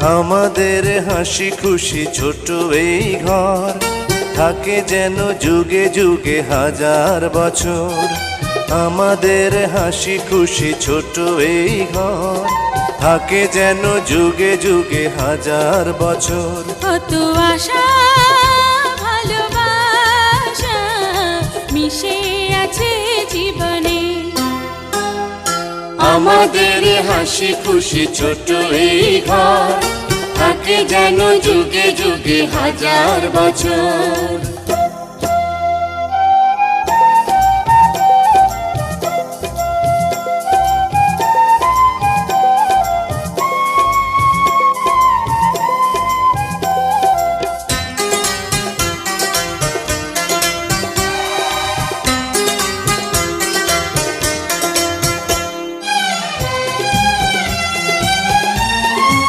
আমাদের হাসি খুশি ছোট এই ঘর থাকে যেন যুগে যুগে হাজার বছর। আমাদের হাসি খুশি ছোট এই ঘর থাকে যেন যুগে যুগে হাজার বছর। কত আশা ভালোবাসা মিশে আছে জীবনে। আমাদের হাসি খুশি ছোট এই ঘর থাকে যেন যুগে যুগে হাজার বছর।